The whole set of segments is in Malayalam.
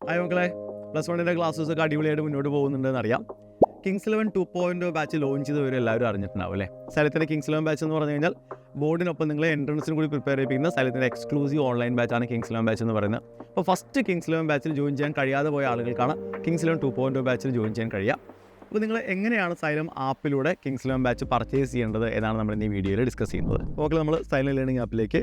ഹായ് മക്കളെ, +1 ക്ലാസ്സസ് ഒക്കെ അടിപൊളിയായിട്ട് മുന്നോട്ട് പോകുന്നുണ്ടെന്ന് അറിയാം. കിങ്സ് 11 2.0 ബാച്ച് ലോഞ്ച് ചെയ്തവർ എല്ലാവരും അറിഞ്ഞിട്ടുണ്ടാവും അല്ലേ. സൈലത്തിൻ്റെ കിങ്സ് 11 ബാച്ച് എന്ന് പറഞ്ഞു കഴിഞ്ഞാൽ ബോർഡിനൊപ്പം നിങ്ങളെ എൻട്രൻസിന് കൂടി പ്രിപ്പയർ ചെയ്യിപ്പിക്കുന്ന സൈലത്തിൻ്റെ എക്സ്ക്ലൂസീവ് ഓൺലൈൻ ബാച്ചാണ് കിങ്സ് 11 ബാച്ച് എന്ന് പറയുന്നത്. അപ്പോൾ ഫസ്റ്റ് കിങ്സ് 11 ബാച്ചിൽ ജോയിൻ ചെയ്യാൻ കഴിയാതെ പോയ ആളുകൾക്കാണ് കിങ്സ് 11 2.0 ബാച്ചിൽ ജോയിൻ ചെയ്യാൻ കഴിയുക. അപ്പോൾ നിങ്ങൾ എങ്ങനെയാണ് സൈലം ആപ്പിലൂടെ കിങ്സ് 11 ബാച്ച് പർച്ചേസ് ചെയ്യേണ്ടത് എന്നാണ് നമ്മൾ ഈ വീഡിയോയിൽ ഡിസ്കസ് ചെയ്യുന്നത്. ഓക്കെ, നമ്മൾ സൈലം ലേണിംഗ് ആപ്പിലേക്ക്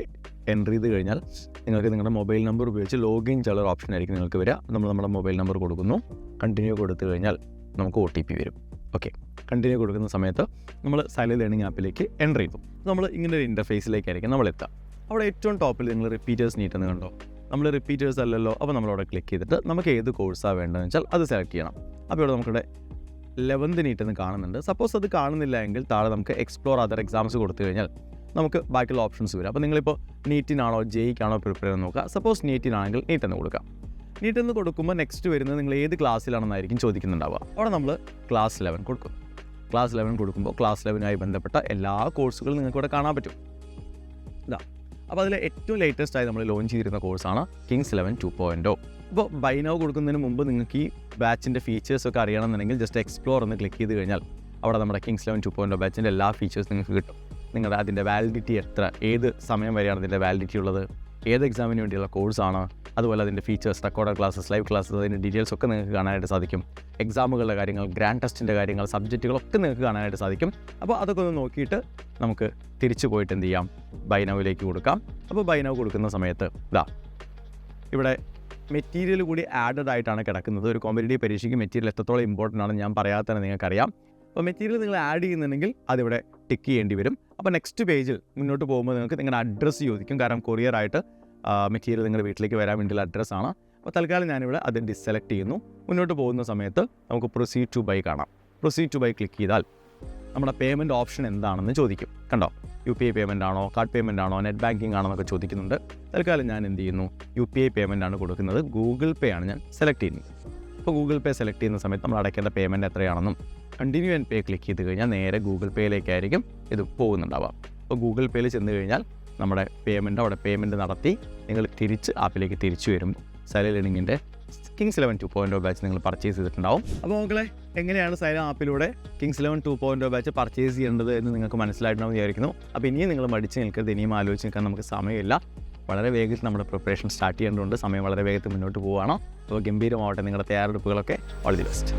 എൻ്റർ ചെയ്ത് കഴിഞ്ഞാൽ നിങ്ങൾക്ക് നിങ്ങളുടെ മൊബൈൽ നമ്പർ ഉപയോഗിച്ച് ലോഗിൻ ചെയ്യാനുള്ള ഓപ്ഷൻ ആയിരിക്കും നിങ്ങൾക്ക് വരിക. നമ്മൾ നമ്മുടെ മൊബൈൽ നമ്പർ കൊടുക്കുന്നു, കണ്ടിന്യൂ കൊടുത്തു കഴിഞ്ഞാൽ നമുക്ക് OTP വരും. ഓക്കെ, കണ്ടിന്യൂ കൊടുക്കുന്ന സമയത്ത് നമ്മൾ സൈലം ലേണിംഗ് ആപ്പിലേക്ക് എൻ്റർ ചെയ്തു. നമ്മൾ ഇങ്ങനെ ഒരു ഇൻ്റർഫേസിലേക്കായിരിക്കും നമ്മൾ എത്തുക. അവിടെ ഏറ്റവും ടോപ്പിൽ നിങ്ങൾ റിപ്പീറ്റേഴ്സ് നീട്ടുന്നത് കണ്ടോ? നമ്മൾ റിപ്പീറ്റേഴ്സ് അല്ലല്ലോ. അപ്പോൾ നമ്മളവിടെ ക്ലിക്ക് ചെയ്തിട്ട് നമുക്ക് ഏത് കോഴ്സാണ് വേണ്ടതെന്ന് വെച്ചാൽ അത് സെലക്ട് ചെയ്യണം. അപ്പോൾ ഇവിടെ നമുക്കിവിടെ 11th നീറ്റെന്ന് കാണുന്നുണ്ട്. സപ്പോസ് അത് കാണുന്നില്ല എങ്കിൽ താഴെ നമുക്ക് എക്സ്പ്ലോർ അതർ എക്സാംസ് കൊടുത്തു കഴിഞ്ഞാൽ നമുക്ക് ബാക്കിയുള്ള ഓപ്ഷൻസ് വരും. അപ്പോൾ നിങ്ങളിപ്പോൾ നീറ്റിനാണോ ജെയ്ക്കാണോ പ്രിപ്പയർ ചെയ്യാൻ നോക്കുക. സപ്പോസ് നീറ്റിനാണെങ്കിൽ നീറ്റെന്ന് കൊടുക്കാം. നീറ്റെന്ന് കൊടുക്കുമ്പോൾ നെക്സ്റ്റ് വരുന്നത് നിങ്ങൾ ഏത് ക്ലാസ്സിലാണെന്നായിരിക്കും ചോദിക്കുന്നുണ്ടാവുക. അവിടെ നമ്മൾ ക്ലാസ് 11 കൊടുക്കും. ക്ലാസ് 11 കൊടുക്കുമ്പോൾ ക്ലാസ് 11 ബന്ധപ്പെട്ട എല്ലാ കോഴ്സുകളും നിങ്ങൾക്ക് ഇവിടെ കാണാൻ പറ്റും. ഇതാ, അപ്പോൾ അതിൽ ഏറ്റവും ലേറ്റസ്റ്റ് ആയി നമ്മൾ ലോഞ്ച് ചെയ്തിരുന്ന കോഴ്സാണ് കിങ്സ് 11 2.0. ഇപ്പോൾ ബൈ നൗ കൊടുക്കുന്നതിന് മുമ്പ് നിങ്ങൾക്ക് ഈ ബാച്ചിൻ്റെ ഫീച്ചേഴ്സൊക്കെ അറിയണമെന്നുണ്ടെങ്കിൽ ജസ്റ്റ് എക്സ്പ്ലോർ എന്ന് ക്ലിക്ക് ചെയ്ത് കഴിഞ്ഞാൽ അവിടെ നമ്മുടെ കിങ്സ് 11 2.0 ബാച്ചിൻ്റെ എല്ലാ ഫീച്ചേഴ്സ് നിങ്ങൾക്ക് കിട്ടും. നിങ്ങളുടെ അതിൻ്റെ വാലിഡിറ്റി എത്ര, ഏത് സമയം വരെയാണ് അതിൻ്റെ വാലിഡിറ്റി ഉള്ളത്, ഏത് എക്സാമിന് വേണ്ടിയുള്ള കോഴ്സാണ്, അതുപോലെ അതിൻ്റെ features, recorded classes, live classes, അതിൻ്റെ ഡീറ്റെയിൽസ് ഒക്കെ നിങ്ങൾക്ക് കാണാനായിട്ട് സാധിക്കും. എക്സാമുകളുടെ കാര്യങ്ങൾ, ഗ്രാൻഡ് ടെസ്റ്റിൻ്റെ കാര്യങ്ങൾ, സബ്ജക്റ്റുകളൊക്കെ നിങ്ങൾക്ക് കാണാനായിട്ട് സാധിക്കും. അപ്പോൾ അതൊക്കെ ഒന്ന് നോക്കിയിട്ട് നമുക്ക് തിരിച്ചു പോയിട്ട് എന്ത് ചെയ്യാം, ബൈ നൗവിലേക്ക് കൊടുക്കാം. അപ്പോൾ ബൈ നൗ കൊടുക്കുന്ന സമയത്ത് ഇതാ ഇവിടെ മെറ്റീരിയൽ കൂടി ആഡഡ് ആയിട്ടാണ് കിടക്കുന്നത്. ഒരു കോമ്പറ്റേറ്റീവ് പരീക്ഷയ്ക്ക് മെറ്റീരിയൽ എത്രത്തോളം ഇമ്പോർട്ടൻ്റ് ആണെന്ന് ഞാൻ പറയാത്തന്നെ നിങ്ങൾക്കറിയാം. അപ്പോൾ മെറ്റീരിയൽ നിങ്ങൾ ആഡ് ചെയ്യുന്നുണ്ടെങ്കിൽ അതിവിടെ ടിക്ക് ചെയ്യേണ്ടി വരും. അപ്പോൾ നെക്സ്റ്റ് പേജിൽ മുന്നോട്ട് പോകുമ്പോൾ നിങ്ങൾക്ക് നിങ്ങളുടെ അഡ്രസ്സ് ചോദിക്കും. കാരണം കൊറിയറായിട്ട് മെറ്റീരിയൽ നിങ്ങളുടെ വീട്ടിലേക്ക് വരാൻ വേണ്ടിയുള്ള അഡ്രസ്സാണ്. അപ്പോൾ തൽക്കാലം ഞാനിവിടെ അത് ഡിസെലക്ട് ചെയ്യുന്നു. മുന്നോട്ട് പോകുന്ന സമയത്ത് നമുക്ക് പ്രൊസീഡ് ടു ബൈ കാണാം. പ്രൊസീഡ് ടു ബൈ ക്ലിക്ക് ചെയ്താൽ നമ്മുടെ പേയ്മെൻറ്റ് ഓപ്ഷൻ എന്താണെന്ന് ചോദിക്കും. കണ്ടോ, UPI പേയ്മെൻ്റ് ആണോ, കാർഡ് പേയ്മെൻ്റ് ആണോ, നെറ്റ് ബാങ്കിങ് ആണോ എന്നൊക്കെ ചോദിക്കുന്നുണ്ട്. തൽക്കാലം ഞാൻ എന്ത് ചെയ്യുന്നു, UPI പേയ്മെൻ്റ് ആണ് കൊടുക്കുന്നത്. ഗൂഗിൾ പേ ആണ് ഞാൻ സെലക്ട് ചെയ്യുന്നത്. അപ്പോൾ ഗൂഗിൾ പേ സെലക്ട് ചെയ്യുന്ന സമയത്ത് നമ്മൾ അടയ്ക്കേണ്ട പേയ്മെൻറ്റ് എത്രയാണെന്നും കണ്ടിന്യൂ ആൻഡ് പേ ക്ലിക്ക് ചെയ്ത് കഴിഞ്ഞാൽ നേരെ ഗൂഗിൾ പേയിലേക്കായിരിക്കും ഇത് പോകുന്നുണ്ടാവാം. അപ്പോൾ ഗൂഗിൾ പേയിൽ ചെന്ന് കഴിഞ്ഞാൽ നമ്മുടെ അവിടെ പേയ്മെൻറ്റ് നടത്തി നിങ്ങൾ തിരിച്ച് ആപ്പിലേക്ക് തിരിച്ചു വരും. സൈലം ലേണിങ്ങിൻ്റെ കിങ്സ് 11 2.0 ബാച്ച് നിങ്ങൾ പർച്ചേസ് ചെയ്തിട്ടുണ്ടാവും. അപ്പോൾ മക്കളെ, എങ്ങനെയാണ് സൈലം ആപ്പിലൂടെ കിങ്സ് 11 2.0 ബാച്ച് പർച്ചേസ് ചെയ്യേണ്ടത് എന്ന് നിങ്ങൾക്ക് മനസ്സിലായിട്ടുണ്ടെന്ന് വിചാരിക്കുന്നു. അപ്പോൾ ഇനിയും നിങ്ങൾ മടിച്ച് നിൽക്കരുത്, ഇനിയും ആലോചിച്ച് നിൽക്കാൻ നമുക്ക് സമയമില്ല. വളരെ വേഗത്തിൽ നമ്മുടെ പ്രിപ്പറേഷൻ സ്റ്റാർട്ട് ചെയ്യേണ്ടതുണ്ട്. സമയം വളരെ വേഗത്തിൽ മുന്നോട്ട് പോവുകയാണ്. അപ്പോൾ ഗംഭീരമാവട്ടെ നിങ്ങളുടെ തയ്യാറെടുപ്പുകളൊക്കെ. All the best.